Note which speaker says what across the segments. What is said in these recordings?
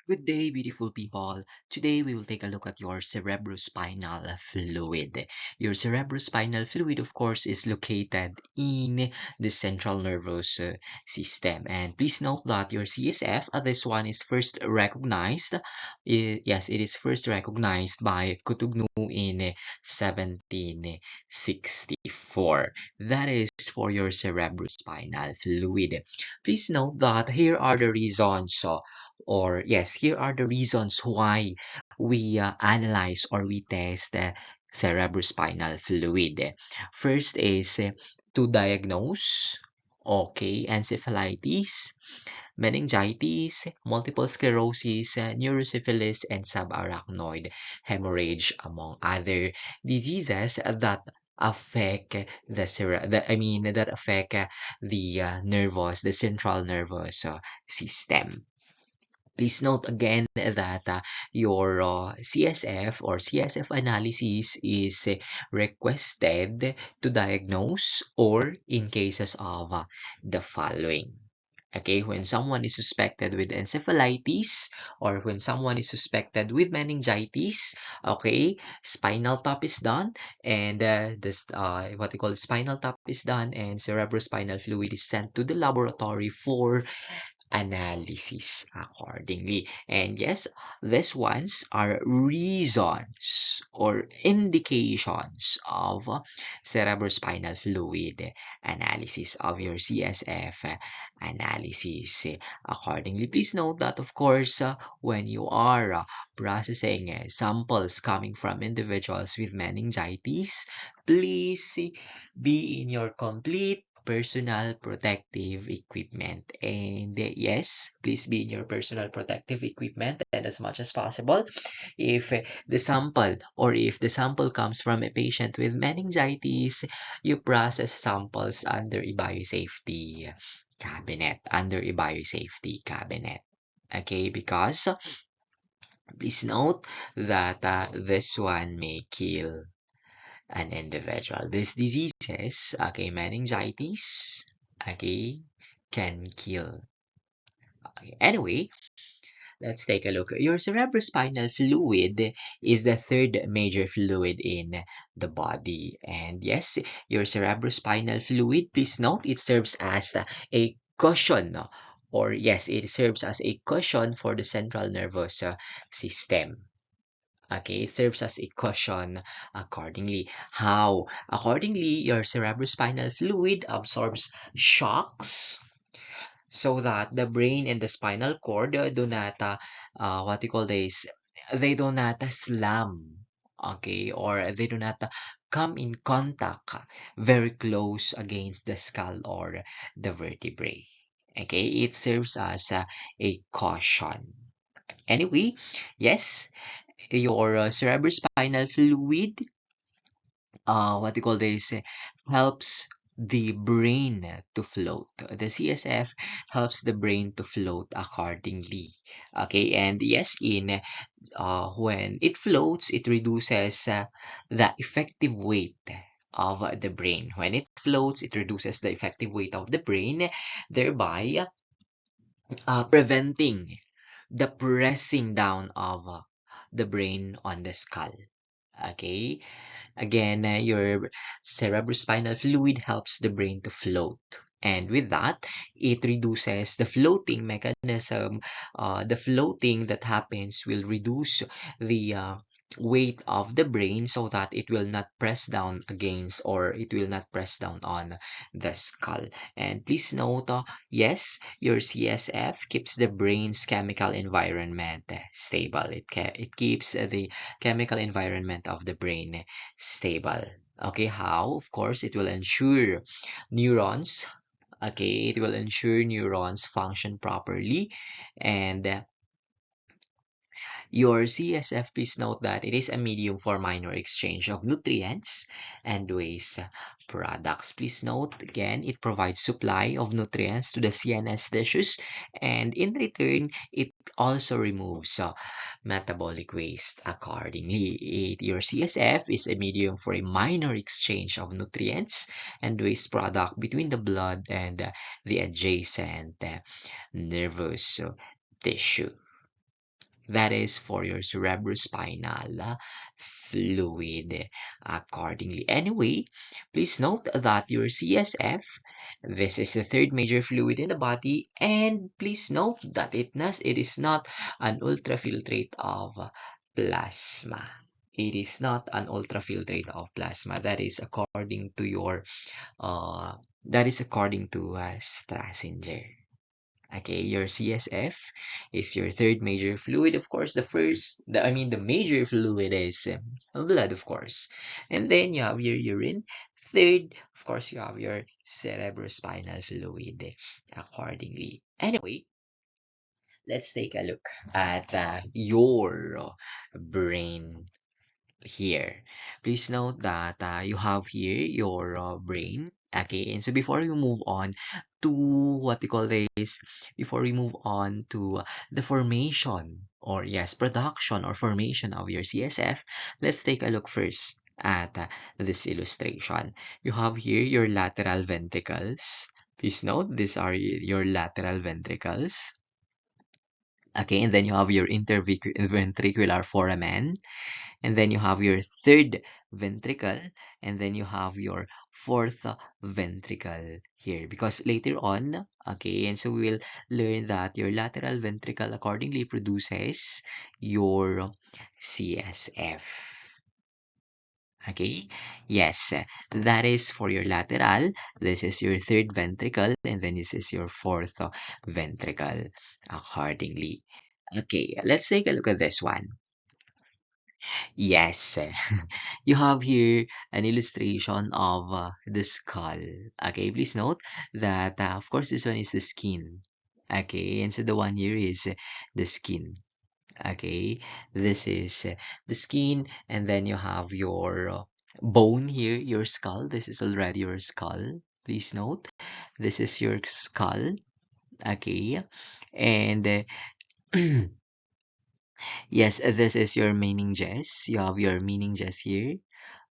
Speaker 1: Good day, beautiful people. Today we will take a look at your cerebrospinal fluid. Your cerebrospinal fluid, of course, is located in the central nervous system. And please note that your CSF, this one is first recognized. Yes, it is first recognized by Kutugnu in 1764. That is for your cerebrospinal fluid. Please note that here are the reasons or yes, here are the reasons why we analyze or we test cerebrospinal fluid. First is to diagnose, okay, encephalitis, meningitis, multiple sclerosis, neurosyphilis, and subarachnoid hemorrhage, among other diseases that affect that affect the central nervous system. Please note again that your CSF or CSF analysis is requested to diagnose or in cases of the following. Okay, when someone is suspected with encephalitis or when someone is suspected with meningitis, okay, spinal tap is done and this what you call spinal tap is done and cerebrospinal fluid is sent to the laboratory for analysis accordingly. And yes, these ones are reasons or indications of cerebrospinal fluid analysis of your CSF analysis. Accordingly, please note that, of course, when you are processing samples coming from individuals with meningitis, please be in your complete personal protective equipment. And yes, please be in your personal protective equipment and as much as possible. If the sample comes from a patient with meningitis, you process samples under a biosafety cabinet. Okay, because please note that this one may kill an individual. These diseases, okay, meningitis, okay, can kill. Okay. Anyway, let's take a look. Your cerebrospinal fluid is the third major fluid in the body. And yes, your cerebrospinal fluid, please note, it serves as a cushion, or yes, it serves as a cushion for the central nervous system. Okay, it serves as a cushion accordingly. How? Accordingly, your cerebrospinal fluid absorbs shocks so that the brain and the spinal cord do not, what you call this, they do not slam, okay, or they do not come in contact very close against the skull or the vertebrae. Okay, it serves as a caution. Anyway, yes, your cerebrospinal fluid, what you call this, helps the brain to float. The CSF helps the brain to float accordingly. Okay, and yes, in when it floats, it reduces the effective weight of the brain. When it floats, it reduces the effective weight of the brain, thereby preventing the pressing down of the brain on the skull. Okay, again, your cerebrospinal fluid helps the brain to float. And with that, it reduces the floating mechanism. The floating that happens will reduce the weight of the brain so that it will not press down against or it will not press down on the skull. And please note, yes, your CSF keeps the brain's chemical environment stable. It keeps the chemical environment of the brain stable. Okay, how? Of course, it will ensure neurons. Okay, it will ensure neurons function properly and your CSF, please note that it is a medium for minor exchange of nutrients and waste products. Please note again, it provides supply of nutrients to the CNS tissues and in return, it also removes metabolic waste accordingly. Your CSF is a medium for a minor exchange of nutrients and waste product between the blood and the adjacent nervous tissue. That is for your cerebrospinal fluid accordingly. Anyway, please note that your CSF, this is the third major fluid in the body, and please note that it is not an ultrafiltrate of plasma. It is not an ultrafiltrate of plasma. That is according to your Strasinger. Okay, your CSF is your third major fluid. Of course, the major fluid is blood, of course. And then you have your urine. Third, of course, you have your cerebrospinal fluid accordingly. Anyway, let's take a look at your brain here. Please note that you have here your brain. Okay, and so before we move on to what we call this, before we move on to the formation or yes, production or formation of your CSF, let's take a look first at this illustration. You have here your lateral ventricles. Please note these are your lateral ventricles. Okay, and then you have your interventricular foramen, and then you have your third ventricle, and then you have your fourth ventricle here, because later on, okay, and so we will learn that your lateral ventricle accordingly produces your CSF. Okay, yes, that is for your lateral. This is your third ventricle, and then this is your fourth ventricle accordingly. Okay, let's take a look at this one. Yes, you have here an illustration of the skull. Okay, please note that, of course, this one is the skin. Okay, and so the one here is the skin. Okay, this is the skin, and then you have your bone here, your skull. This is already your skull. Please note, this is your skull. Okay, and yes, this is your meninges. You have your meninges here.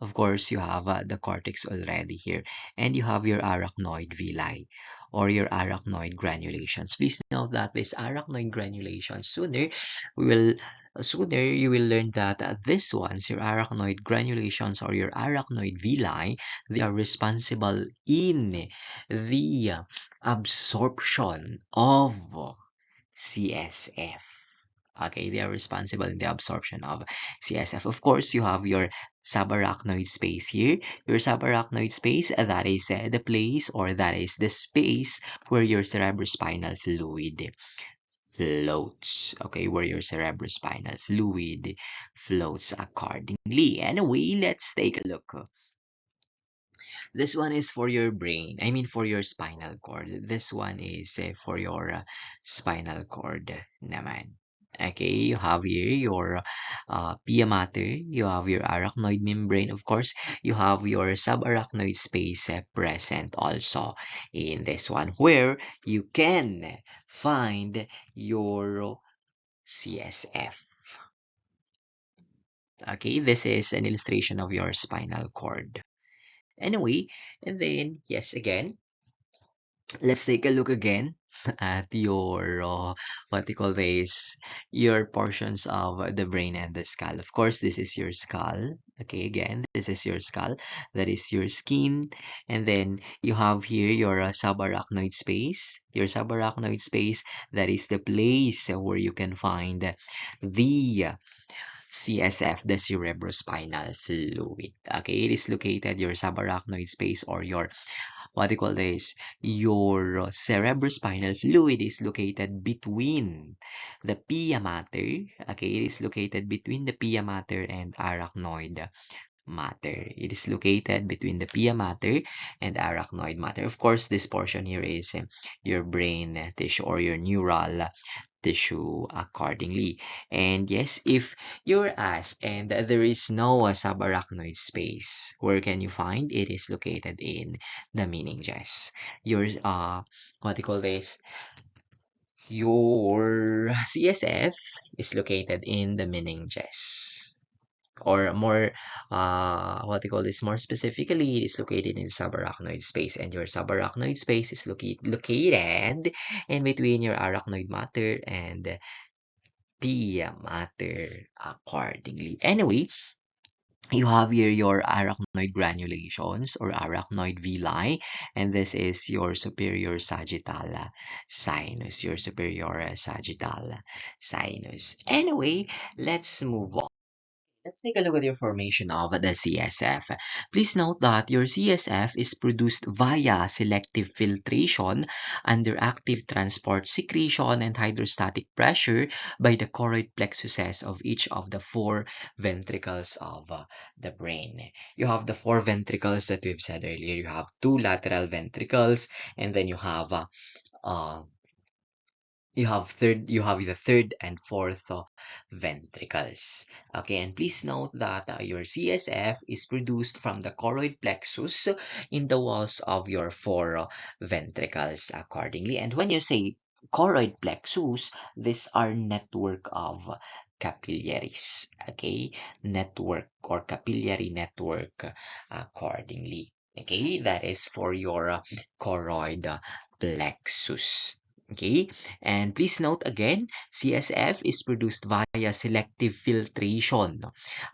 Speaker 1: Of course, you have the cortex already here, and you have your arachnoid villi or your arachnoid granulations. Please note that this arachnoid granulation, sooner you will learn that this ones, your arachnoid granulations or your arachnoid villi, they are responsible in the absorption of CSF. Okay, they are responsible in the absorption of CSF. Of course, you have your subarachnoid space here. Your subarachnoid space, that is the place or that is the space where your cerebrospinal fluid floats. Okay, where your cerebrospinal fluid floats accordingly. Anyway, let's take a look. This one is for your brain. I mean, for your spinal cord. This one is for your spinal cord naman. Okay, you have here your pia mater, you have your arachnoid membrane, of course, you have your subarachnoid space present also in this one, where you can find your CSF. Okay, this is an illustration of your spinal cord. Anyway, and then, yes, again, let's take a look again at your what you call this, your portions of the brain and the skull. Of course, this is your skull. Okay, again, this is your skull. That is your skin, and then you have here your subarachnoid space. Your subarachnoid space, that is the place where you can find the CSF, the cerebrospinal fluid. Okay, it is located your subarachnoid space or your what do you call this? Your cerebrospinal fluid is located between the pia mater. Okay, it is located between the pia mater and arachnoid matter. It is located between the pia mater and arachnoid matter. Of course, this portion here is your brain tissue or your neural tissue accordingly. And yes, if you're asked and there is no subarachnoid space, where can you find? It is located in the meninges. Your what do you call this? Your CSF is located in the meninges. Or more, what do you call this? More specifically, it is located in the subarachnoid space, and your subarachnoid space is located in between your arachnoid mater and matter accordingly. Anyway, you have here your arachnoid granulations or arachnoid villi, and this is your superior sagittal sinus, your superior sagittal sinus. Anyway, let's move on. Let's take a look at your formation of the CSF. Please note that your CSF is produced via selective filtration under active transport secretion and hydrostatic pressure by the choroid plexuses of each of the four ventricles of the brain. You have the four ventricles that we've said earlier. You have two lateral ventricles, and then uh, you have the third and fourth ventricles. Okay, and please note that your CSF is produced from the choroid plexus in the walls of your four ventricles accordingly. And when you say choroid plexus, these are network of capillaries. Okay, network or capillary network accordingly. Okay, that is for your choroid plexus. Okay, and please note again, CSF is produced via selective filtration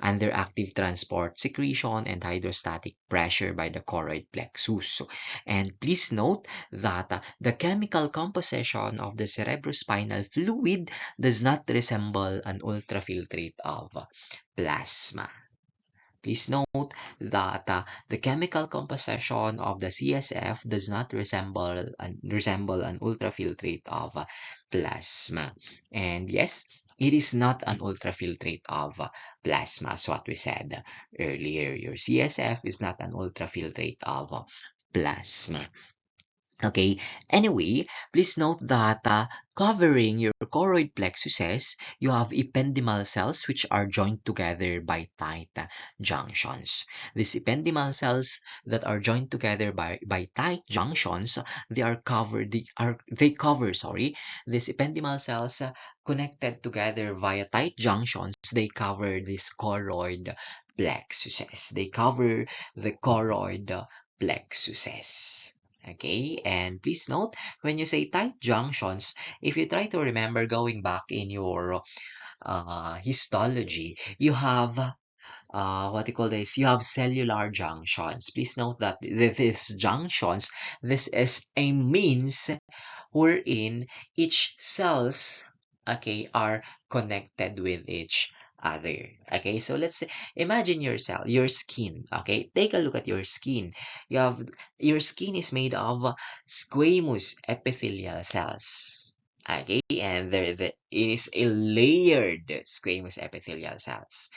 Speaker 1: under active transport secretion and hydrostatic pressure by the choroid plexus. And please note that the chemical composition of the cerebrospinal fluid does not resemble an ultrafiltrate of plasma. Please note that the chemical composition of the CSF does not resemble an ultrafiltrate of plasma. And yes, it is not an ultrafiltrate of plasma. So what we said earlier, your CSF is not an ultrafiltrate of plasma. Okay, anyway, please note that covering your choroid plexuses, you have ependymal cells which are joined together by tight junctions. These ependymal cells that are joined together by tight junctions, they cover, sorry, these ependymal cells connected together via tight junctions, they cover this choroid plexuses. They cover the choroid plexuses. Okay, and please note, when you say tight junctions, if you try to remember going back in your histology, you have what you call this, you have cellular junctions. Please note that these junctions, this is a means wherein each cells, okay, are connected with each other. Okay, so let's say, imagine your cell, your skin. Okay, take a look at your skin. You have your skin is made of squamous epithelial cells. Okay, and it is a layered squamous epithelial cells.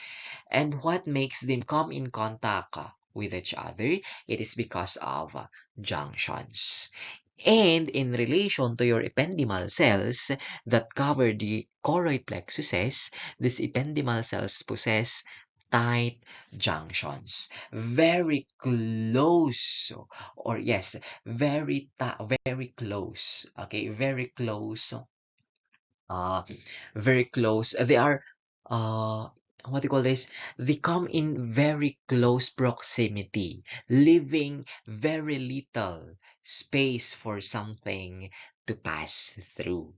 Speaker 1: And what makes them come in contact with each other? It is because of junctions. And in relation to your ependymal cells that cover the choroid plexuses, these ependymal cells possess tight junctions, very close, or yes, very close. Okay, uh, very close. They are, what do you call this? They come in very close proximity, leaving very little space for something to pass through.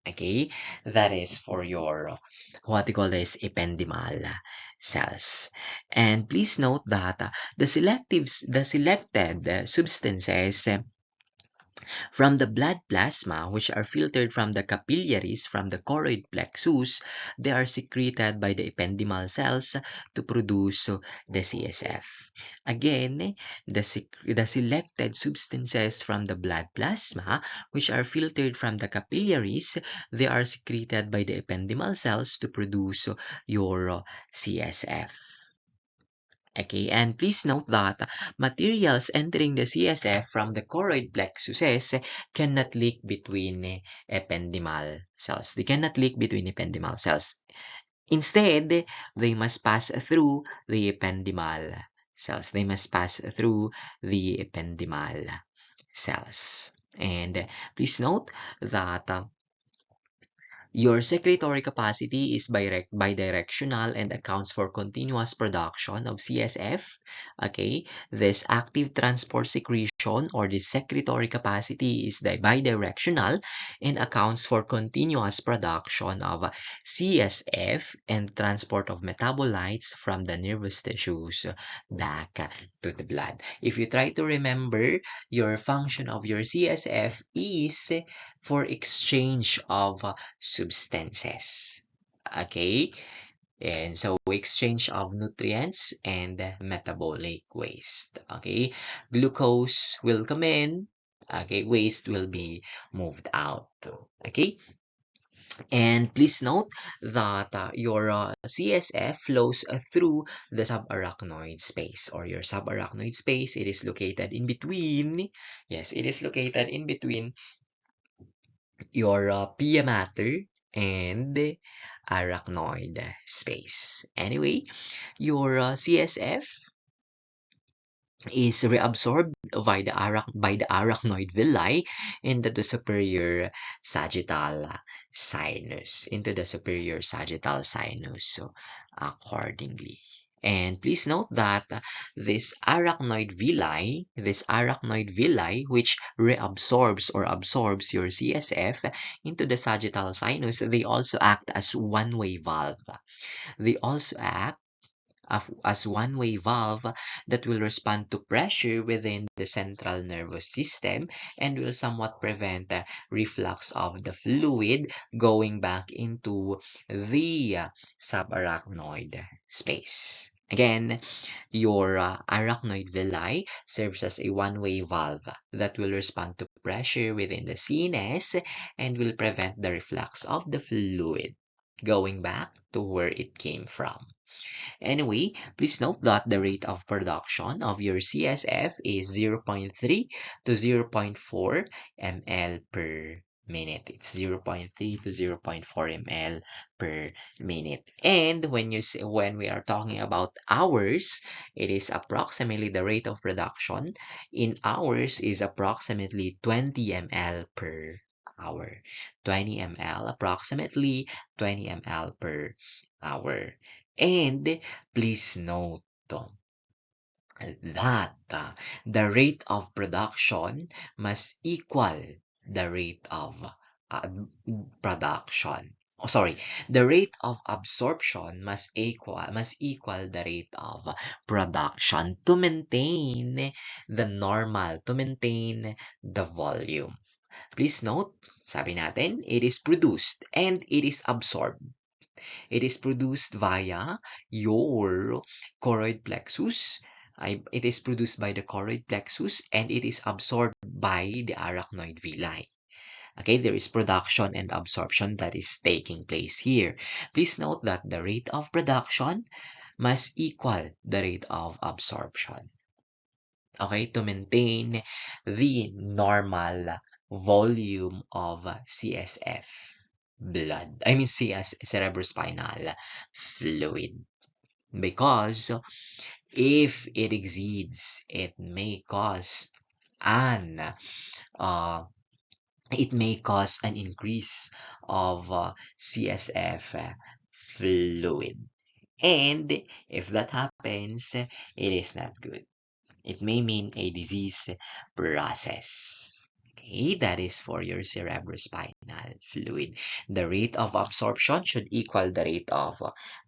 Speaker 1: Okay, that is for your, what do you call this, ependymal cells. And please note that the selected substances from the blood plasma, which are filtered from the capillaries from the choroid plexus, they are secreted by the ependymal cells to produce the CSF. Again, the selected substances from the blood plasma, which are filtered from the capillaries, they are secreted by the ependymal cells to produce your CSF. Okay, and please note that materials entering the CSF from the choroid plexuses cannot leak between ependymal cells. They cannot leak between ependymal cells. Instead, they must pass through the ependymal cells. They must pass through the ependymal cells. And please note that your secretory capacity is bidirectional and accounts for continuous production of CSF. Okay, this active transport secretion production or the secretory capacity is bidirectional and accounts for continuous production of CSF and transport of metabolites from the nervous tissues back to the blood. If you try to remember, your function of your CSF is for exchange of substances. Okay? And so exchange of nutrients and metabolic waste. Okay, glucose will come in. Okay, waste will be moved out. Okay, and please note that your CSF flows through the subarachnoid space or your subarachnoid space. It is located in between. Yes, it is located in between your pia mater and arachnoid space. Anyway, your CSF is reabsorbed by the arachnoid villi into the superior sagittal sinus, so accordingly. And please note that this arachnoid villi, which reabsorbs or absorbs your CSF into the sagittal sinus, they also act as one-way valve. They also act as one-way valve that will respond to pressure within the central nervous system and will somewhat prevent reflux of the fluid going back into the subarachnoid space. Again, your arachnoid villi serves as a one-way valve that will respond to pressure within the sinus and will prevent the reflux of the fluid going back to where it came from. Anyway, please note that the rate of production of your CSF is 0.3 to 0.4 ml per minute. It's 0.3 to 0.4 ml per minute. And when we are talking about hours, it is approximately the rate of production in hours is approximately 20 ml per hour. 20 ml, approximately 20 ml per hour. And please note that the rate of production must equal the rate of uh, production. Oh, sorry, the rate of absorption must equal the rate of production to maintain to maintain the volume. Please note, sabi natin, it is produced and it is absorbed. It is produced via your choroid plexus. It is produced by the choroid plexus and it is absorbed by the arachnoid villi. Okay, there is production and absorption that is taking place here. Please note that the rate of production must equal the rate of absorption. Okay, to maintain the normal volume of CSF blood. I mean CS, cerebrospinal fluid. Because if it exceeds, an uh, it may cause an increase of CSF fluid. And if that happens, it is not good. It may mean a disease process. Okay, that is for your cerebrospinal fluid. The rate of absorption should equal the rate of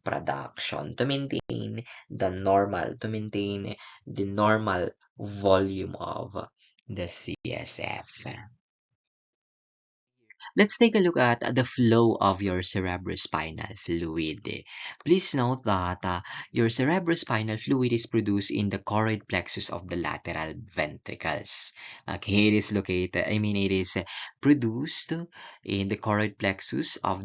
Speaker 1: production to maintain the normal volume of the CSF. Let's take a look at the flow of your cerebrospinal fluid. Please note that your cerebrospinal fluid is produced in the choroid plexus of the lateral ventricles. Okay, it is produced in the choroid plexus of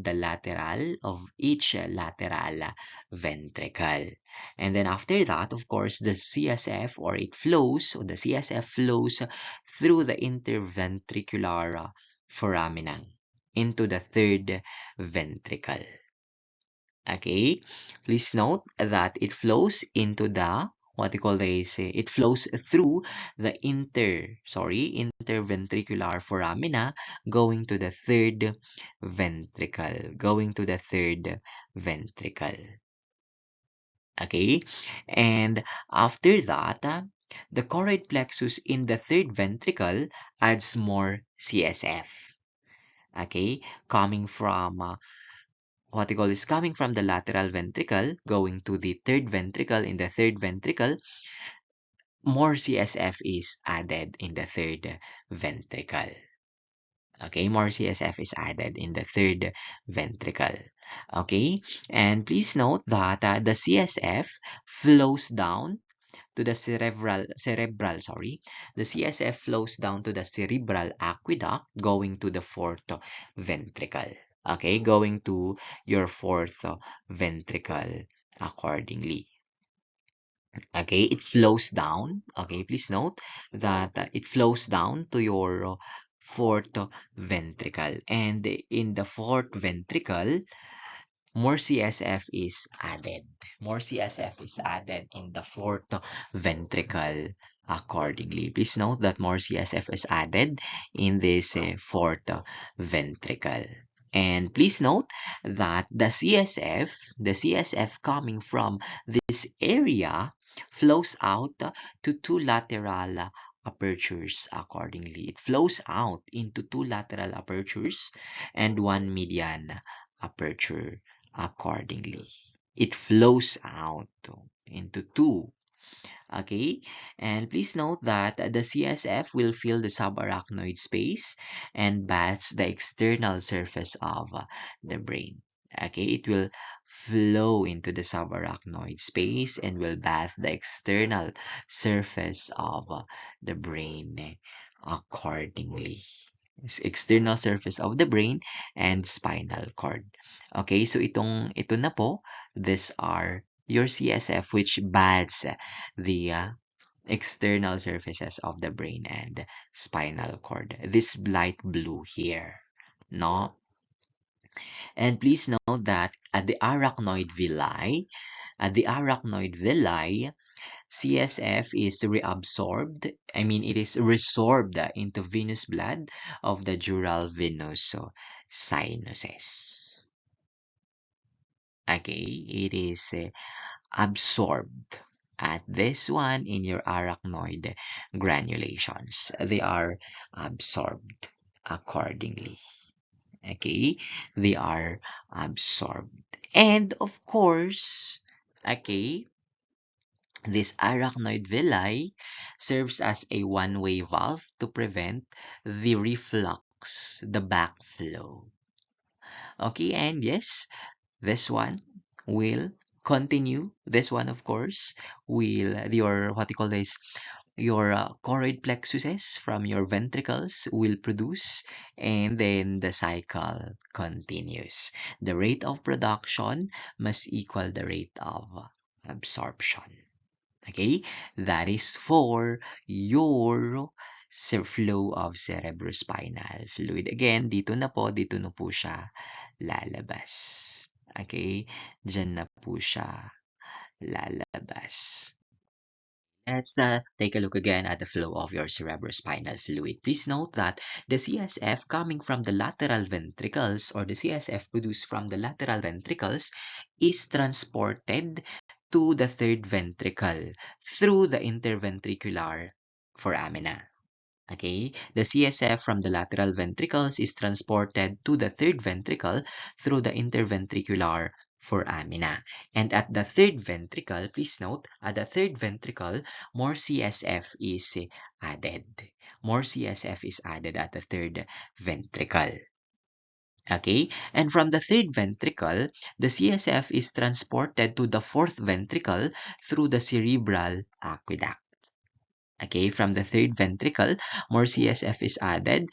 Speaker 1: each lateral ventricle. And then after that, of course, the CSF flows through the interventricular foramina into the third ventricle. Okay, please note that it flows into the it flows through the interventricular foramina going to the third ventricle. Okay, and after that The choroid plexus in the third ventricle adds more CSF. Okay, coming from what you call is coming from the lateral ventricle, going to the third ventricle. In the third ventricle, more CSF is added in the third ventricle. Okay, more CSF is added in the third ventricle. Okay, and please note that the CSF flows down to the the CSF flows down to the cerebral aqueduct going to the fourth ventricle. Okay, going to your fourth ventricle accordingly. Okay, it flows down. Okay, please note that it flows down to your fourth ventricle. And in the fourth ventricle, more CSF is added. More CSF is added in the fourth ventricle accordingly. Please note that more CSF is added in this fourth ventricle. And please note that the CSF coming from this area flows out to two lateral apertures accordingly. It flows out into two lateral apertures and one median aperture accordingly. It flows out into two. Okay, and please note that the CSF will fill the subarachnoid space and baths the external surface of the brain. Okay, it will flow into the subarachnoid space and will bath the external surface of the brain accordingly. External surface of the brain and spinal cord. Okay, so ito na po, these are your CSF which baths the external surfaces of the brain and spinal cord. This light blue here, no? And please note that at the arachnoid villi, CSF is reabsorbed, it is resorbed into venous blood of the dural venous sinuses. Okay, it is absorbed at this one in your arachnoid granulations. They are absorbed accordingly. Okay, they are absorbed. And of course, okay, this arachnoid villi serves as a one-way valve to prevent the reflux, the backflow. Okay, and yes, this one will continue. This one, of course, will your what you call this, your choroid plexuses from your ventricles will produce, and then the cycle continues. The rate of production must equal the rate of absorption. Okay, that is for your flow of cerebrospinal fluid. Again, dito na po siya lalabas. Okay, dyan na po siya lalabas. Let's take a look again at the flow of your cerebrospinal fluid. Please note that the CSF coming from the lateral ventricles or the CSF produced from the lateral ventricles is transported to the third ventricle through the interventricular foramina. Okay, the CSF from the lateral ventricles is transported to the third ventricle through the interventricular foramina. And at the third ventricle, please note, at the third ventricle, more CSF is added. More CSF is added at the third ventricle. Okay, and from the third ventricle, the CSF is transported to the fourth ventricle through the cerebral aqueduct. Okay, from the third ventricle, more CSF is added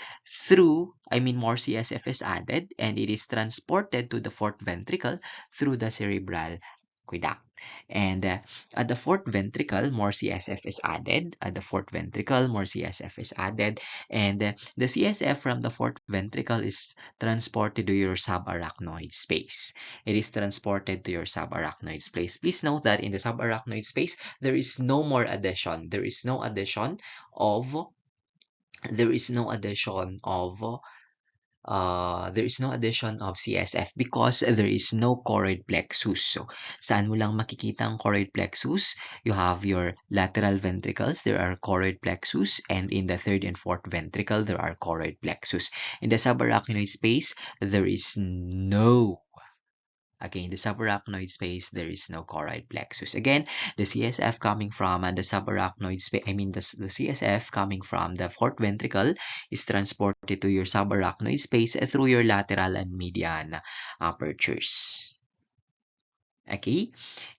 Speaker 1: more CSF is added and it is transported to the fourth ventricle through the cerebral aqueduct. And at the fourth ventricle, more CSF is added. At the fourth ventricle, more CSF is added. And the CSF from the fourth ventricle is transported to your subarachnoid space. It is transported to your subarachnoid space. Please note that in the subarachnoid space, there is no more addition. There is no addition of there is no addition of CSF because there is no choroid plexus. So, saan mo lang makikita ang choroid plexus? You have your lateral ventricles, there are choroid plexus, and in the third and fourth ventricle, there are choroid plexus. In the subarachnoid space, there is no. Again, the subarachnoid space, there is no choroid plexus. Again, the CSF coming from the subarachnoid space, the CSF coming from the fourth ventricle is transported to your subarachnoid space through your lateral and median apertures. Okay,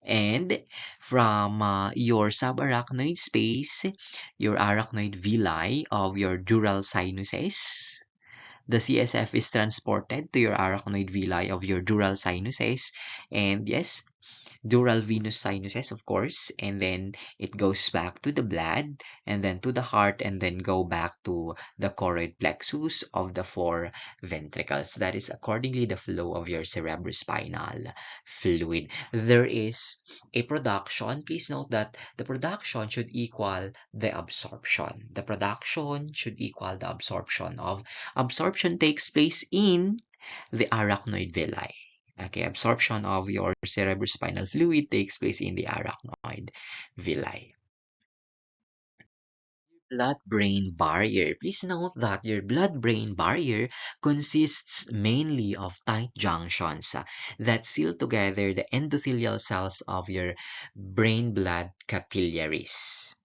Speaker 1: and from your subarachnoid space, your arachnoid villi of your dural sinuses, the CSF is transported to your arachnoid villi of your dural sinuses, and yes, dural venous sinuses, of course, and then it goes back to the blood, and then to the heart, and then go back to the choroid plexus of the four ventricles. That is accordingly the flow of your cerebrospinal fluid. There is a production. Please note that the production should equal the absorption. The production should equal the absorption of. Absorption takes place in the arachnoid villi. Okay, absorption of your cerebrospinal fluid takes place in the arachnoid villi. Blood-brain barrier. Please note that your blood-brain barrier consists mainly of tight junctions that seal together the endothelial cells of your brain-blood capillaries.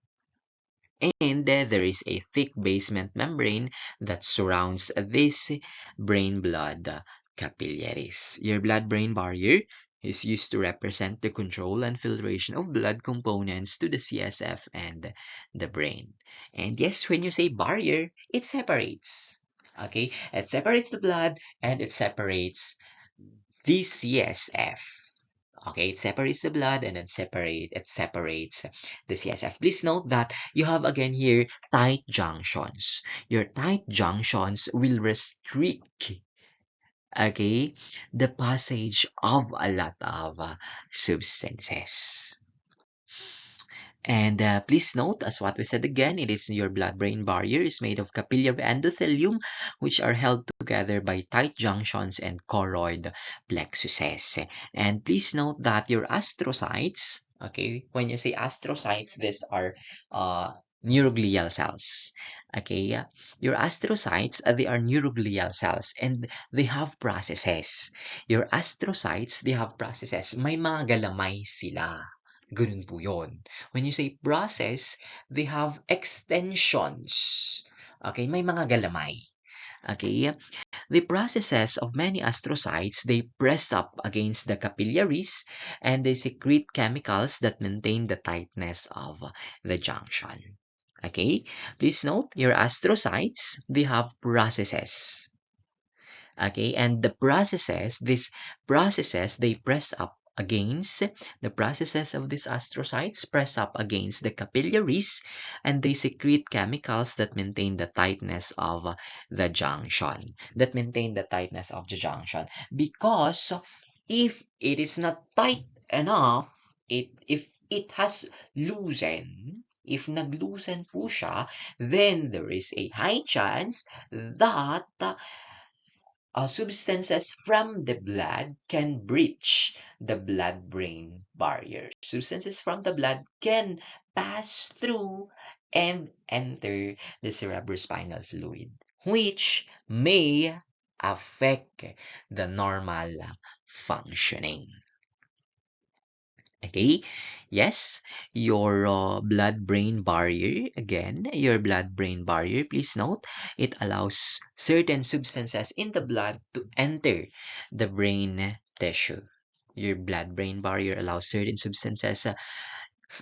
Speaker 1: And there is a thick basement membrane that surrounds this brain-blood capillaries. Your blood-brain barrier is used to represent the control and filtration of blood components to the CSF and the brain. And yes, when you say barrier, it separates. Okay, it separates the blood and it separates the CSF. Okay, it separates the blood and then it separates the CSF. Please note that you have again here tight junctions. Your tight junctions will restrict, okay, the passage of a lot of substances. And please note, as what we said again, it is your blood-brain barrier is made of capillary endothelium, which are held together by tight junctions and choroid plexuses. And please note that your astrocytes, okay, when you say astrocytes, these are neuroglial cells. Okay, your astrocytes, they are neuroglial cells and they have processes. Your astrocytes, they have processes. May mga galamay sila. Ganun po yun. When you say process, they have extensions. Okay, may mga galamay. Okay, the processes of many astrocytes, they press up against the capillaries and they secrete chemicals that maintain the tightness of the junction. Okay, please note your astrocytes, they have processes. Okay, and these processes, they press up against the processes of these astrocytes press up against the capillaries and they secrete chemicals that maintain the tightness of the junction because if it is not tight enough, if it has loosened, if nag-loosen po siya, then there is a high chance that substances from the blood can breach the blood-brain barrier. Substances from the blood can pass through and enter the cerebrospinal fluid, which may affect the normal functioning. Okay, yes, your blood-brain barrier, again, your blood-brain barrier, please note, it allows certain substances in the blood to enter the brain tissue. Your blood-brain barrier allows certain substances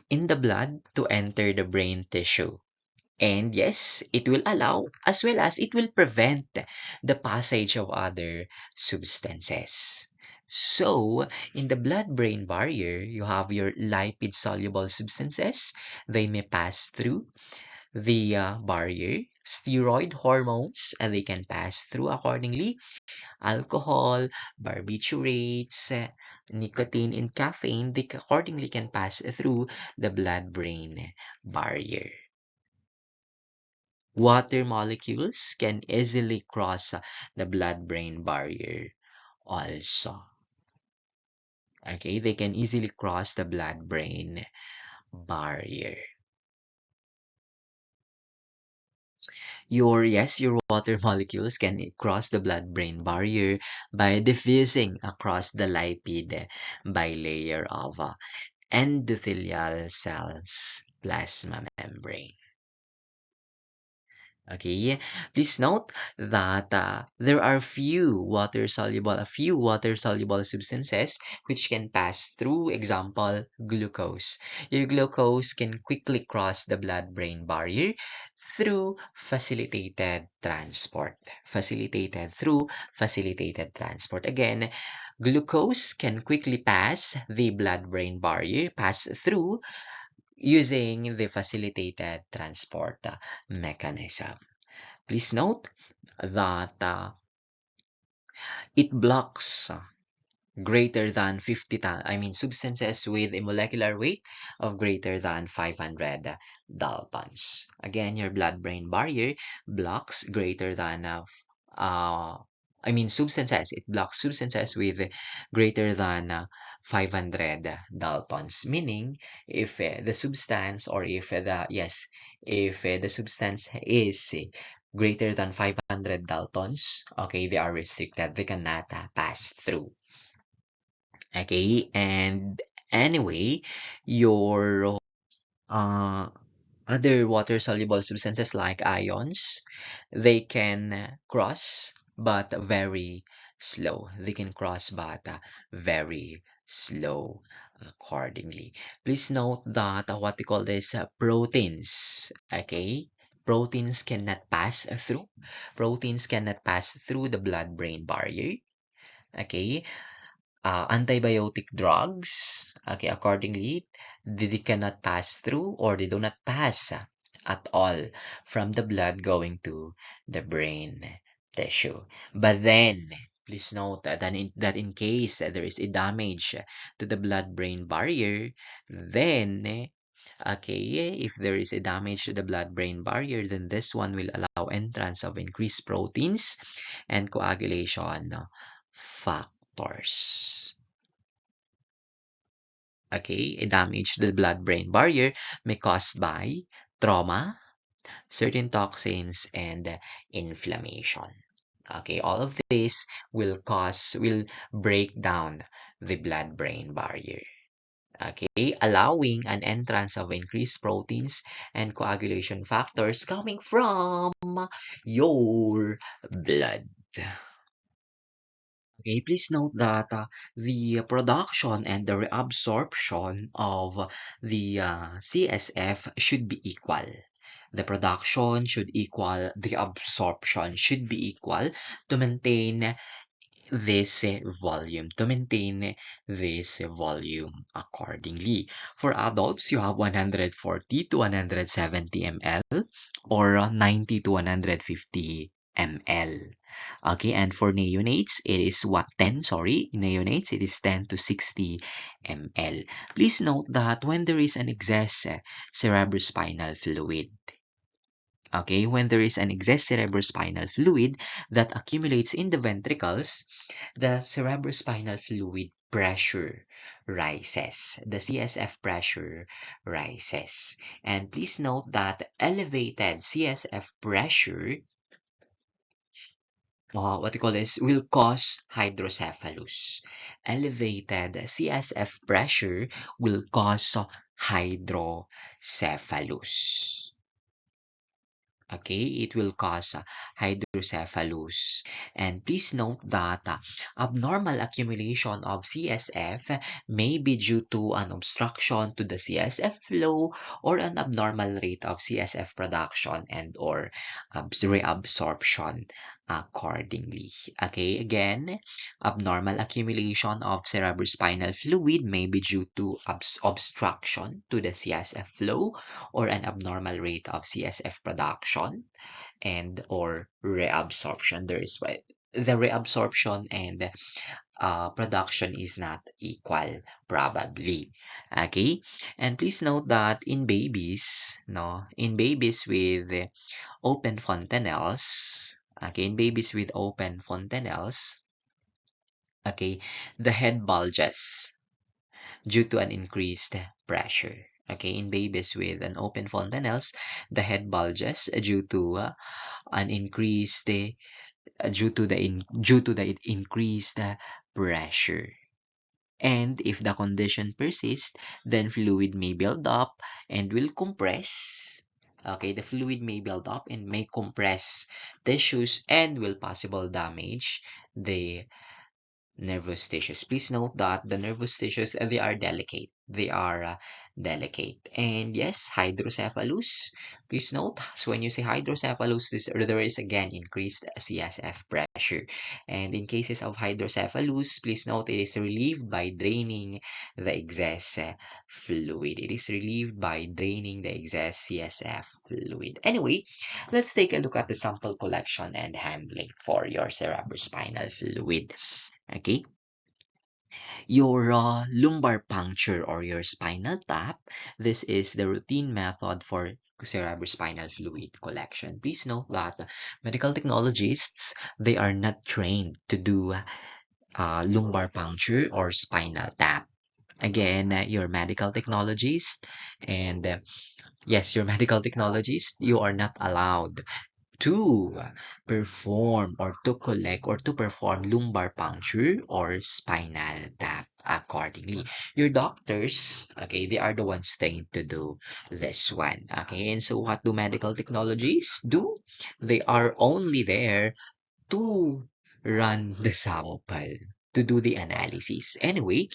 Speaker 1: in the blood to enter the brain tissue. And yes, it will allow as well as it will prevent the passage of other substances. So, in the blood-brain barrier, you have your lipid-soluble substances. They may pass through the barrier. Steroid hormones, they can pass through accordingly. Alcohol, barbiturates, nicotine, and caffeine, they accordingly can pass through the blood-brain barrier. Water molecules can easily cross the blood-brain barrier also. Okay, they can easily cross the blood-brain barrier. Your water molecules can cross the blood-brain barrier by diffusing across the lipid bilayer of endothelial cells plasma membrane. Okay, please note that there are a few water-soluble substances which can pass through, example, glucose. Your glucose can quickly cross the blood-brain barrier through facilitated transport. Facilitated transport. Again, glucose can quickly pass the blood-brain barrier, pass through using the facilitated transport mechanism. Please note that it blocks greater than 50 ton, I mean substances with a molecular weight of greater than 500 daltons. Again, your blood-brain barrier blocks greater than uh, I mean substances. It blocks substances with greater than 500 daltons. Meaning, if the substance or if the yes, if the substance is greater than 500 daltons, okay, they are restricted. They cannot pass through. Okay, and anyway, your uh, other water-soluble substances like ions, they can cross but very slow. They can cross but very slow accordingly. Please note that what we call this proteins, okay? Proteins cannot pass through. Proteins cannot pass through the blood-brain barrier. Okay, antibiotic drugs, okay, accordingly, they cannot pass through or they do not pass at all from the blood going to the brain tissue. But then, please note that in case there is a damage to the blood-brain barrier, then, okay, if there is a damage to the blood-brain barrier, then this one will allow entrance of increased proteins and coagulation factors. Okay, a damage to the blood-brain barrier may caused by trauma, certain toxins, and inflammation. Okay, all of this will break down the blood-brain barrier. Okay, allowing an entrance of increased proteins and coagulation factors coming from your blood. Okay, please note that the production and the reabsorption of the CSF should be equal. The production should equal, the absorption should be equal to maintain this volume, accordingly. For adults, you have 140 to 170 ml or 90 to 150 ml. Okay, and for neonates, it is what 10, sorry, in neonates, it is 10 to 60 ml. Please note that when there is an excess cerebrospinal fluid, okay, when there is an excess cerebrospinal fluid that accumulates in the ventricles, the cerebrospinal fluid pressure rises. The CSF pressure rises. And please note that elevated CSF pressure, what you call this, will cause hydrocephalus. Elevated CSF pressure will cause hydrocephalus. Okay, it will cause hydrocephalus. And please note that abnormal accumulation of CSF may be due to an obstruction to the CSF flow or an abnormal rate of CSF production and or reabsorption accordingly. Okay, again, abnormal accumulation of cerebrospinal fluid may be due to obstruction to the CSF flow or an abnormal rate of CSF production and or reabsorption. There is the reabsorption and production is not equal, probably. Okay, and please note that in babies, no, in babies with open fontanelles, okay, in babies with open fontanelles, okay, the head bulges due to an increased pressure. Okay, in babies with an open fontanelles, the head bulges due to an increased due to the increased pressure. And if the condition persists, then fluid may build up and will compress. Okay, the fluid may build up and may compress tissues and will possible damage the nervous tissues. Please note that the nervous tissues, they are delicate. They are delicate. And yes, hydrocephalus. Please note, so when you say hydrocephalus, there is again increased CSF pressure. And in cases of hydrocephalus, please note it is relieved by draining the excess fluid. It is relieved by draining the excess CSF fluid. Anyway, let's take a look at the sample collection and handling for your cerebrospinal fluid. Okay, your lumbar puncture or your spinal tap, this is the routine method for cerebrospinal fluid collection. Please note that medical technologists, they are not trained to do lumbar puncture or spinal tap. Again, your medical technologist and yes, your medical technologist, you are not allowed to perform or to collect or to perform lumbar puncture or spinal tap accordingly. Your doctors, okay, they are the ones trained to do this one. Okay, and so what do medical technologies do? They are only there to run the sample, to do the analysis. Anyway,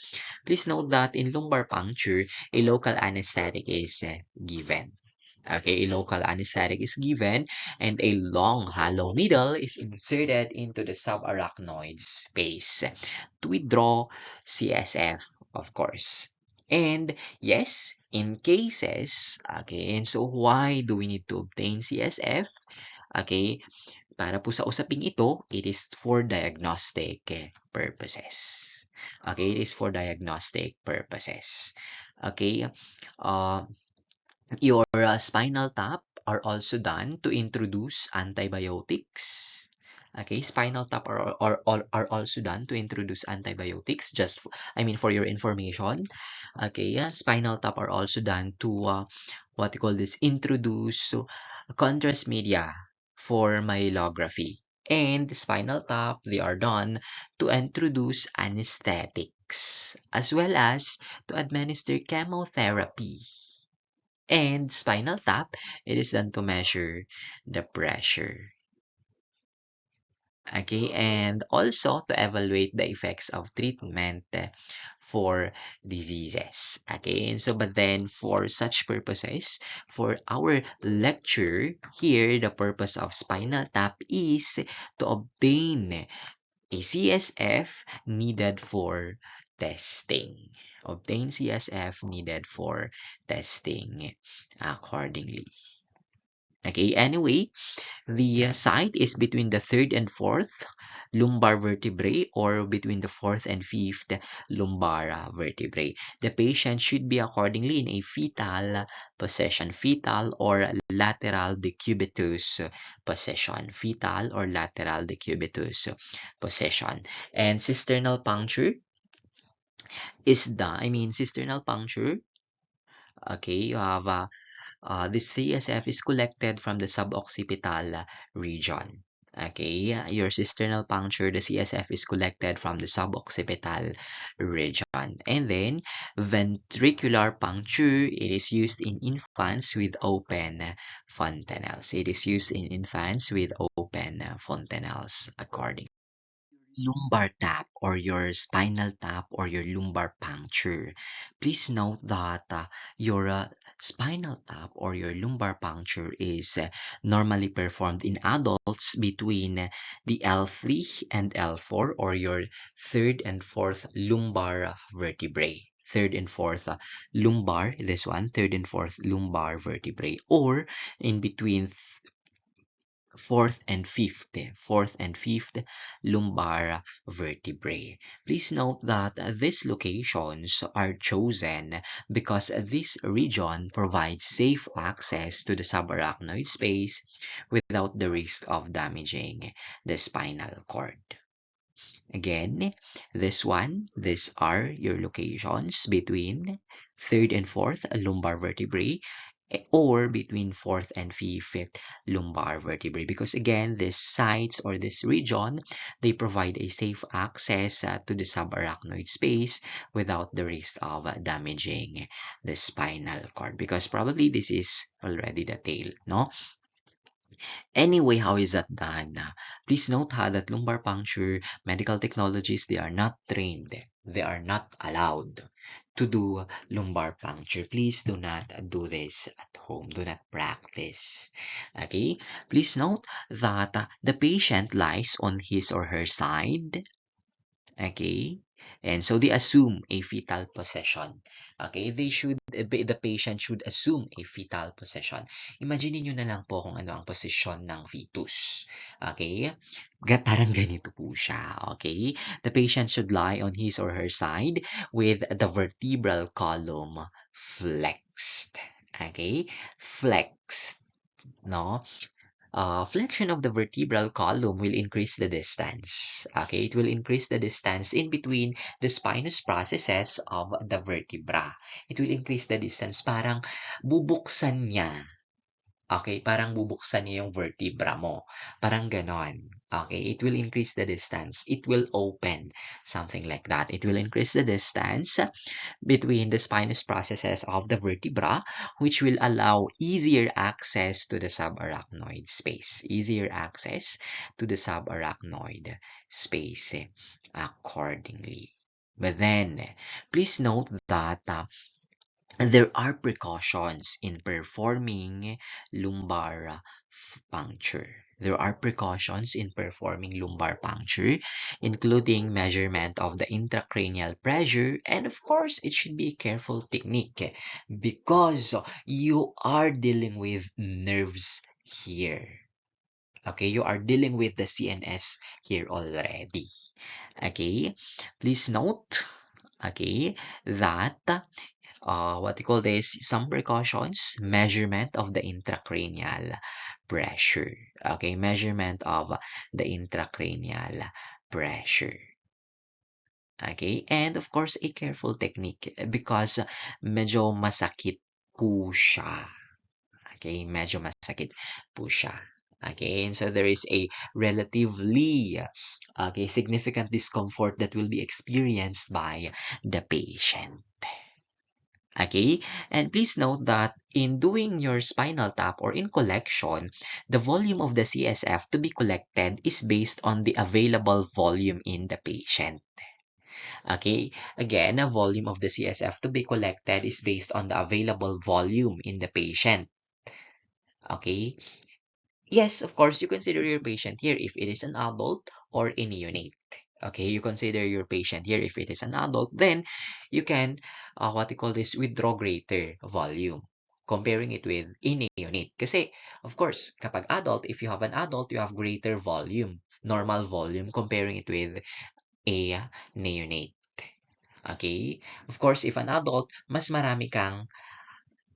Speaker 1: please note that in lumbar puncture, a local anesthetic is given. Okay, a local anesthetic is given and a long hollow needle is inserted into the subarachnoid space to withdraw CSF, of course. And yes, in cases, okay, and so why do we need to obtain CSF? Okay, para po sa usaping ito, it is for diagnostic purposes. Okay, it is for diagnostic purposes. Okay, uh, your spinal tap are also done to introduce antibiotics. Okay, spinal tap are also done to introduce antibiotics. I mean, for your information. Okay, yeah, spinal tap are also done to what you call this, introduce contrast media for myelography. And spinal tap, they are done to introduce anesthetics as well as to administer chemotherapy. And spinal tap, it is done to measure the pressure. Okay, and also to evaluate the effects of treatment for diseases. Okay, and so but then for such purposes, for our lecture here, the purpose of spinal tap is to obtain a CSF needed for testing. Obtain CSF needed for testing accordingly. Okay, anyway, the site is between the third and fourth lumbar vertebrae or between the fourth and fifth lumbar vertebrae. The patient should be accordingly in a fetal position, fetal or lateral decubitus position, fetal or lateral decubitus position. And cisternal puncture is done, cisternal puncture, okay, you have the CSF is collected from the suboccipital region. Okay, your cisternal puncture, the CSF is collected from the suboccipital region. And then ventricular puncture, it is used in infants with open fontanelles. It is used in infants with open fontanelles according lumbar tap or your spinal tap or your lumbar puncture. Please note that your spinal tap or your lumbar puncture is normally performed in adults between the L3 and L4 or your third and fourth lumbar vertebrae. Third and fourth lumbar, this one, third and fourth lumbar vertebrae, or in between fourth and fifth lumbar vertebrae. Please note that these locations are chosen because this region provides safe access to the subarachnoid space without the risk of damaging the spinal cord. Again, these are your locations between third and fourth lumbar vertebrae or between fourth and fifth lumbar vertebrae. Because again, these sites or this region, they provide a safe access to the subarachnoid space without the risk of damaging the spinal cord. Because probably this is already the tail, no? Anyway, how is that done? Please note that lumbar puncture medical technologists, they are not trained. They are not allowed to do lumbar puncture. Please do not do this at home. Do not practice. Okay? Please note that the patient lies on his or her side. Okay? And so they assume a fetal position. Okay? The patient should assume a fetal position. Imagine niyo na lang po kung ano ang posisyon ng fetus. Okay? Parang ganito po siya. Okay? The patient should lie on his or her side with the vertebral column flexed. Okay? Flexed. No? Flexion of the vertebral column will increase the distance. Okay, it will increase the distance in between the spinous processes of the vertebra. It will increase the distance. Parang bubuksan niya. Okay, parang bubuksan niya yung vertebra mo. Parang ganon. Okay, it will increase the distance. It will open. Something like that. It will increase the distance between the spinous processes of the vertebra, which will allow easier access to the subarachnoid space. Easier access to the subarachnoid space accordingly. But then, please note that there are precautions in performing lumbar puncture. There are precautions in performing lumbar puncture, including measurement of the intracranial pressure, and of course, it should be a careful technique because you are dealing with nerves here. Okay, you are dealing with the CNS here already. Okay, please note, okay, that what you call this, some precautions, measurement of the intracranial pressure. Okay, measurement of the intracranial pressure. Okay, and of course, a careful technique because medyo masakit po siya. Okay, medyo masakit po siya. Okay, and so there is a relatively significant discomfort that will be experienced by the patient. Okay, and please note that in doing your spinal tap or in collection, the volume of the CSF to be collected is based on the available volume in the patient. Okay, again, a volume of the CSF to be collected is based on the available volume in the patient. Okay, yes, of course, you consider your patient here if it is an adult or a neonate. Okay, you consider your patient here if it is an adult, then you can, what you call this, withdraw greater volume, comparing it with a neonate. Kasi, of course, kapag adult, if you have an adult, you have greater volume, normal volume, comparing it with a neonate. Okay? Of course, if an adult, mas marami kang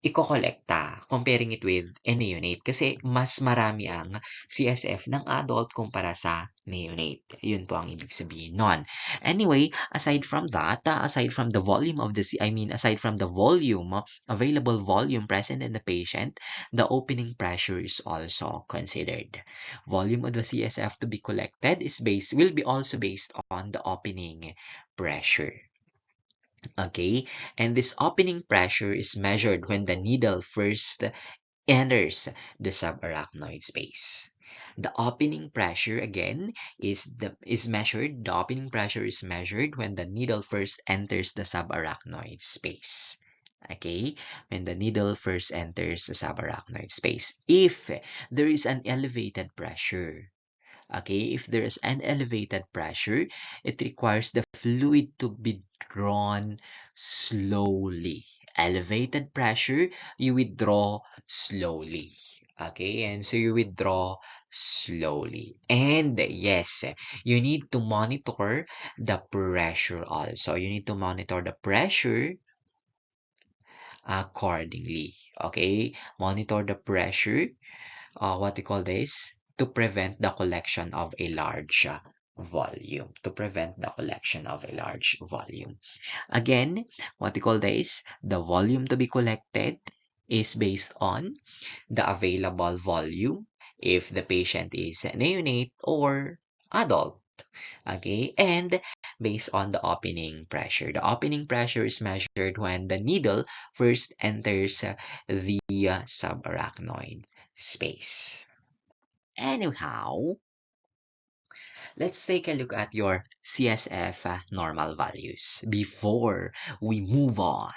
Speaker 1: ikokolekta comparing it with a neonate kasi mas marami ang CSF ng adult kumpara sa neonate. Yun po ang ibig sabihin nun. Anyway, aside from that, aside from the volume of the, aside from the volume, available volume present in the patient, the opening pressure is also considered. Volume of the CSF to be collected will be also based on the opening pressure. Okay, and this opening pressure is measured when the needle first enters the subarachnoid space. The opening pressure again is measured. The opening pressure is measured when the needle first enters the subarachnoid space. Okay, when the needle first enters the subarachnoid space. If there is an elevated pressure, okay, if there is an elevated pressure, it requires the fluid to be drawn slowly. Elevated pressure, you withdraw slowly. Okay, and so you withdraw slowly. And yes, you need to monitor the pressure also. You need to monitor the pressure accordingly. Okay, monitor the pressure, what you call this, to prevent the collection of a large volume. To prevent the collection of a large volume. Again, what you call this, the volume to be collected is based on the available volume if the patient is neonate or adult. Okay, and based on the opening pressure. The opening pressure is measured when the needle first enters the subarachnoid space. Anyhow, let's take a look at your CSF normal values before we move on.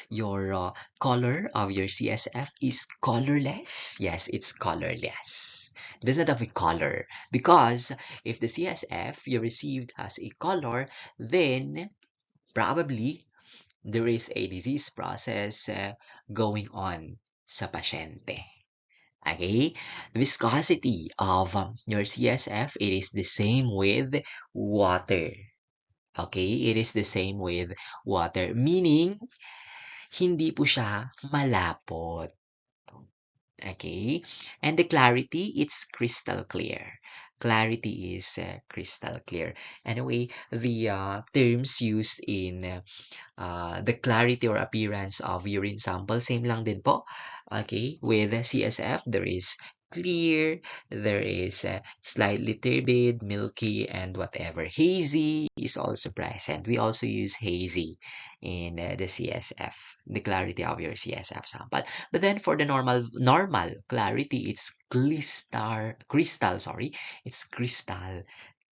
Speaker 1: Your color of your CSF is colorless. Yes, it's colorless. It doesn't have a color because if the CSF you received as a color, then probably there is a disease process going on sa pasyente. Okay? The viscosity of your CSF, it is the same with water. Okay? It is the same with water. Meaning, hindi po siya malapot. Okay? And the clarity, it's crystal clear. Clarity is crystal clear. Anyway, the terms used in the clarity or appearance of urine sample, same lang din po. Okay, with CSF, there is clear, there is slightly turbid, milky, and whatever. Hazy is also present. We also use hazy in the CSF, the clarity of your CSF sample. But then for the normal clarity, it's it's crystal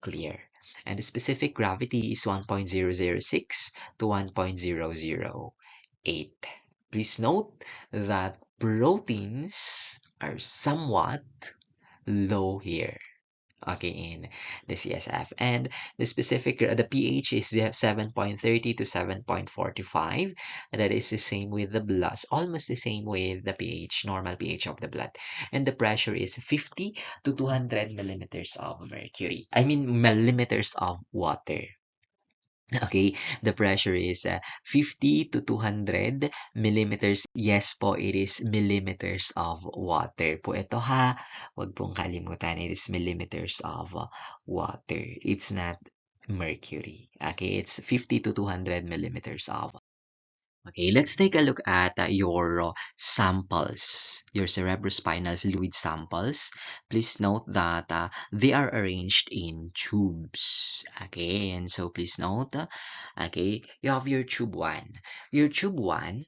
Speaker 1: clear. And the specific gravity is 1.006 to 1.008. Please note that proteins are somewhat low here. Okay, in the CSF. And the pH is 7.30 to 7.45. That is the same with the blood, almost the same with the pH, normal pH of the blood. And the pressure is 50 to 200 millimeters of mercury. I mean, millimeters of water. Okay, the pressure is 50 to 200 millimeters. Yes po, it is millimeters of water po ito ha. Huwag pong kalimutan, it is millimeters of water. It's not mercury. Okay, it's 50 to 200 millimeters of. Okay, let's take a look at your samples, your cerebrospinal fluid samples. Please note that they are arranged in tubes. Okay, and so please note, okay, you have your tube 1. Your tube 1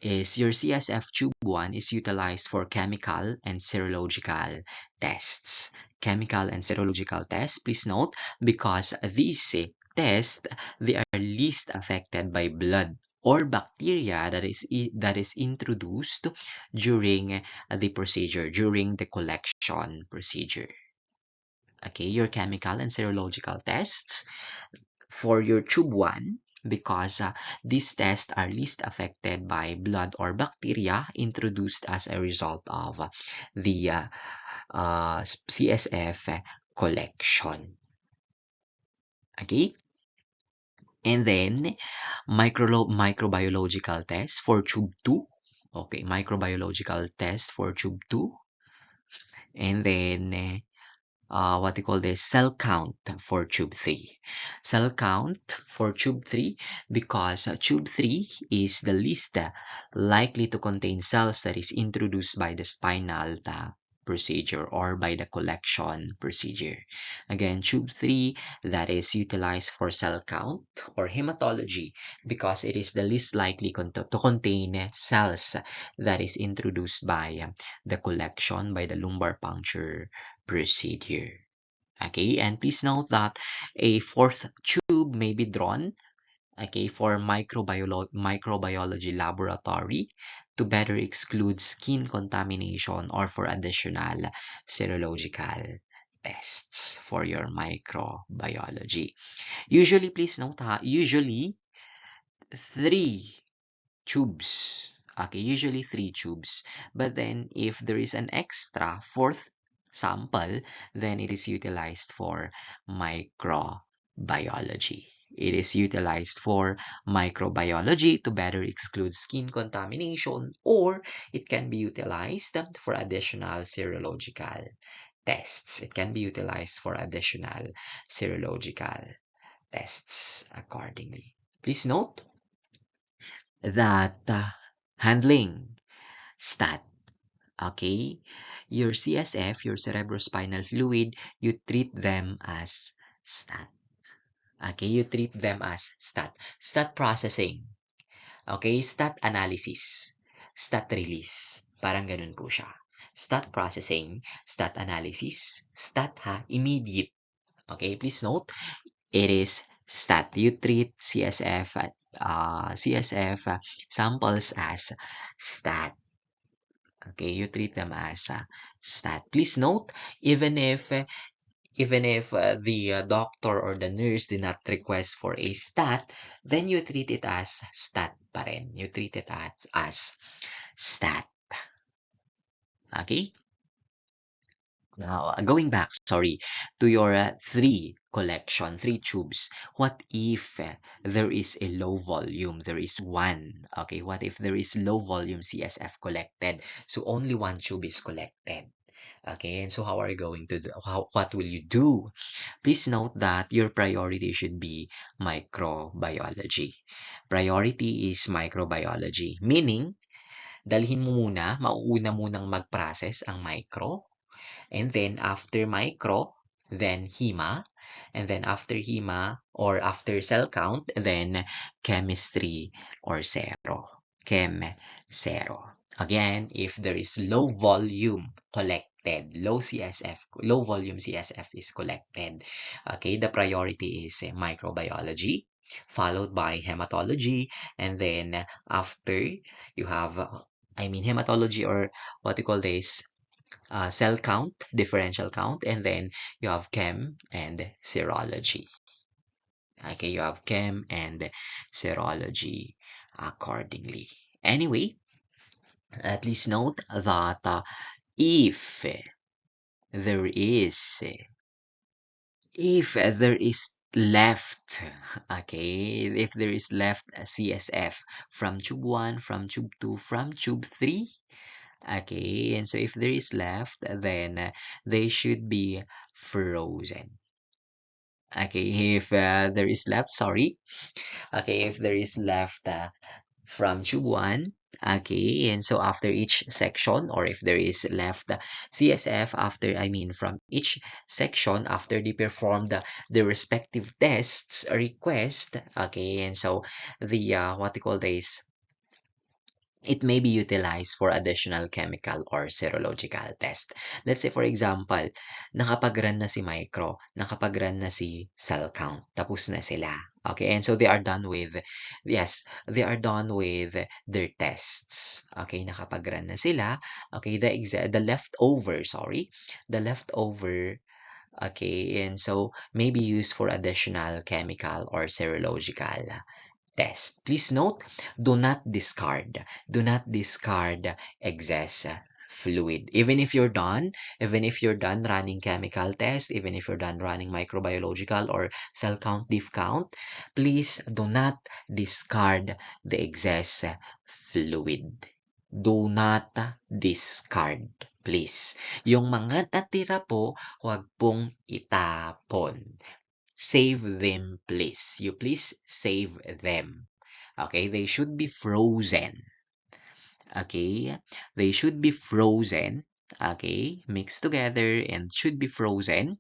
Speaker 1: is your CSF tube 1 is utilized for chemical and serological tests. Chemical and serological tests, please note, because these tests, they are least affected by blood or bacteria that is introduced during the procedure, during the collection procedure. Okay, your chemical and serological tests for your tube 1 because these tests are least affected by blood or bacteria introduced as a result of the CSF collection. Okay? And then, microbiological test for tube 2. Okay, microbiological test for tube 2. And then, what you call this, cell count for tube 3. Cell count for tube 3 because tube 3 is the least likely to contain cells that is introduced by the spinal procedure or by the collection procedure. Again, tube 3 that is utilized for cell count or hematology because it is the least likely to contain cells that is introduced by the collection by the lumbar puncture procedure. Okay, and please note that a fourth tube may be drawn, okay, for microbiology laboratory to better exclude skin contamination or for additional serological tests for your microbiology. Usually, please note, usually 3 tubes, Okay, usually 3 tubes. But then if there is an extra fourth sample, then it is utilized for microbiology. It is utilized for microbiology to better exclude skin contamination, or it can be utilized for additional serological tests. It can be utilized for additional serological tests accordingly. Please note that handling stat. Okay? Your CSF, your cerebrospinal fluid, you treat them as stat. Okay? You treat them as stat. Stat processing. Okay? Stat analysis. Stat release. Parang ganun po siya. Stat processing, stat analysis, stat immediate. Okay? Please note, it is stat. You treat CSF samples as stat. Okay, you treat them as stat. Please note, even if the doctor or the nurse did not request for a stat, then you treat it as stat pa rin. You treat it as stat. Okay? Now, going back, sorry, to your 3 tubes. What if there is a low volume? There is one. Okay, what if there is low volume CSF collected? So only 1 tube is collected. Okay, and so how are you going to do? What will you do? Please note that your priority should be microbiology. Priority is microbiology, meaning dalhin mo muna, mauuna munang mag-process ang micro, and then after micro, then hema, and then after hema or after cell count, then chemistry or zero. Chem zero. Again, if there is low volume collected, low volume CSF is collected, okay, the priority is microbiology, followed by hematology, and then after you have, hematology, or what you call this, cell count, differential count, and then you have chem and serology. Okay, you have chem and serology accordingly. Anyway, please note that if there is left, okay, if there is left CSF from tube 1, from tube 2, from tube 3, okay, and so if there is left, then they should be frozen. Okay, if there is left, sorry. Okay, if there is left from tube 1, okay, and so after each section, or if there is left CSF from each section after they performed the respective tests request, okay, and so the what you call this, it may be utilized for additional chemical or serological test. Let's say, for example, nakapag-run na si micro, nakapag-run na si cell count, tapos na sila. Okay, and so they are done with, yes, they are done with their tests. Okay, nakapag-run na sila. Okay, the leftover, okay, and so may be used for additional chemical or serological test. Please note, do not discard. Do not discard excess fluid. Even if you're done running chemical test, even if you're done running microbiological or cell count, diff count, please do not discard the excess fluid. Do not discard, please. Yung mga natira po, huwag pong itapon. Save them, please. You please save them. Okay, they should be frozen. Okay, they should be frozen. Okay, mixed together and should be frozen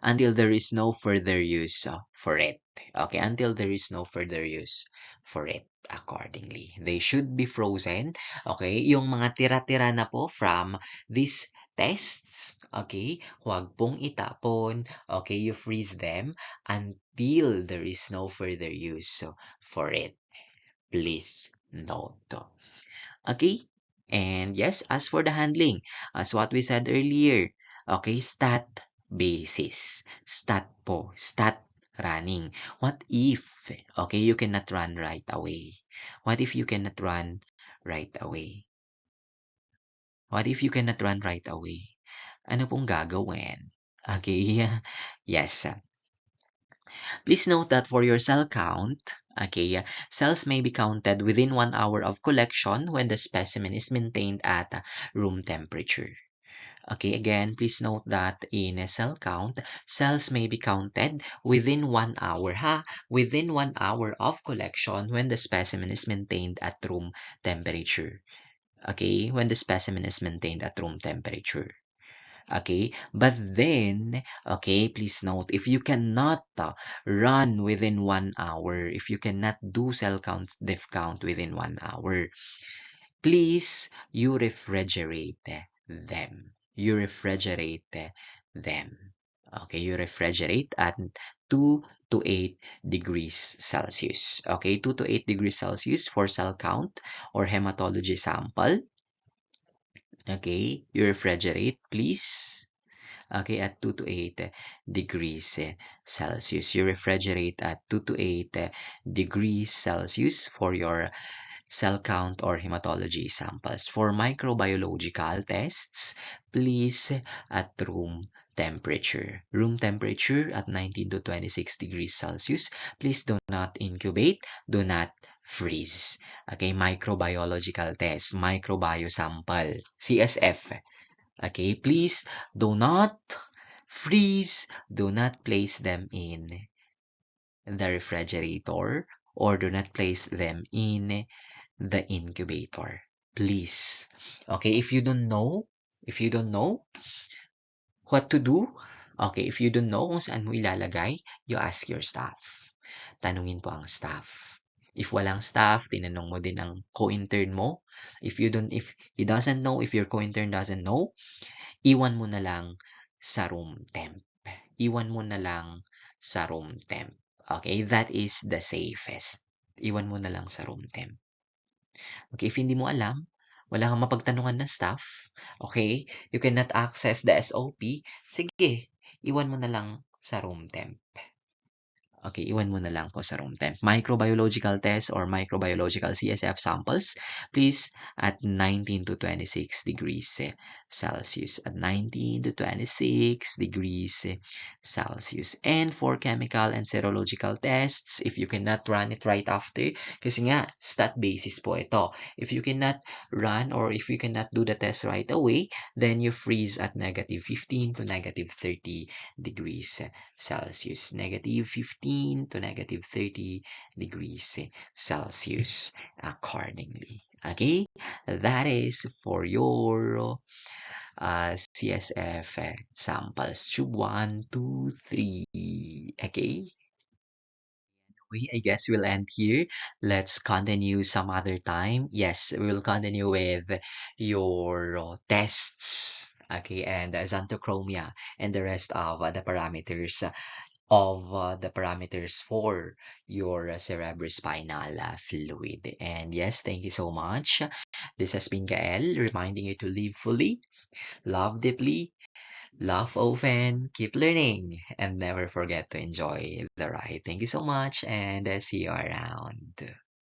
Speaker 1: until there is no further use for it. Okay, until there is no further use for it accordingly. They should be frozen. Okay, yung mga tira-tira na po from these tests, okay, huwag pong itapon. Okay, you freeze them until there is no further use for it. Please note. Okay, and yes, as for the handling, as what we said earlier, okay, stat basis. Stat po. Stat running. What if, okay, you cannot run right away? What if you cannot run right away? What if you cannot run right away? Ano pong gagawin? Okay, yes. Please note that for your cell count, okay, cells may be counted within 1 hour of collection when the specimen is maintained at room temperature. Okay, again, please note that in a cell count, cells may be counted within 1 hour, within 1 hour of collection when the specimen is maintained at room temperature. Okay, when the specimen is maintained at room temperature. Okay, but then, okay, please note, if you cannot run within 1 hour, if you cannot do cell count, diff count within 1 hour, please, you refrigerate them. You refrigerate them. Okay, you refrigerate at 2 to 8 degrees Celsius. Okay, 2 to 8 degrees Celsius for cell count or hematology sample. Okay, you refrigerate, please. Okay, at 2 to 8 degrees Celsius. You refrigerate at 2 to 8 degrees Celsius for your cell count or hematology samples. For microbiological tests, please at room temperature. Room temperature at 19 to 26 degrees Celsius. Please do not incubate, do not freeze. Okay, microbiological test, microbio sample, CSF. Okay, please do not freeze, do not place them in the refrigerator or do not place them in the incubator. Please. Okay, if you don't know what to do, okay, if you don't know kung saan mo ilalagay, you ask your staff. Tanungin po ang staff. If walang staff, tinanong mo din ang co-intern mo. If he doesn't know, if your co-intern doesn't know, iwan mo na lang sa room temp. Iwan mo na lang sa room temp. Okay, that is the safest. Iwan mo na lang sa room temp. Okay, if hindi mo alam, wala kang mapagtanungan na staff, okay, you cannot access the SOP, sige, iwan mo na lang sa room temp. Okay, iwan mo na lang po sa room temp. Microbiological test or microbiological CSF samples, please at 19 to 26 degrees Celsius. At 19 to 26 degrees Celsius. And for chemical and serological tests, if you cannot run it right after, kasi nga, stat basis po ito. If you cannot run or if you cannot do the test right away, then you freeze at negative 15 to negative 30 degrees Celsius. Negative 15 to negative 30 degrees Celsius accordingly. Okay? That is for your CSF samples. Tube 1, 2, 3. Okay? I guess we'll end here. Let's continue some other time. Yes, we'll continue with your tests. Okay, and xanthochromia and the rest of the parameters for your cerebrospinal fluid. And yes, thank you so much. This has been Gael reminding you to live fully, love deeply, laugh often, keep learning, and never forget to enjoy the ride. Thank you so much, and see you around.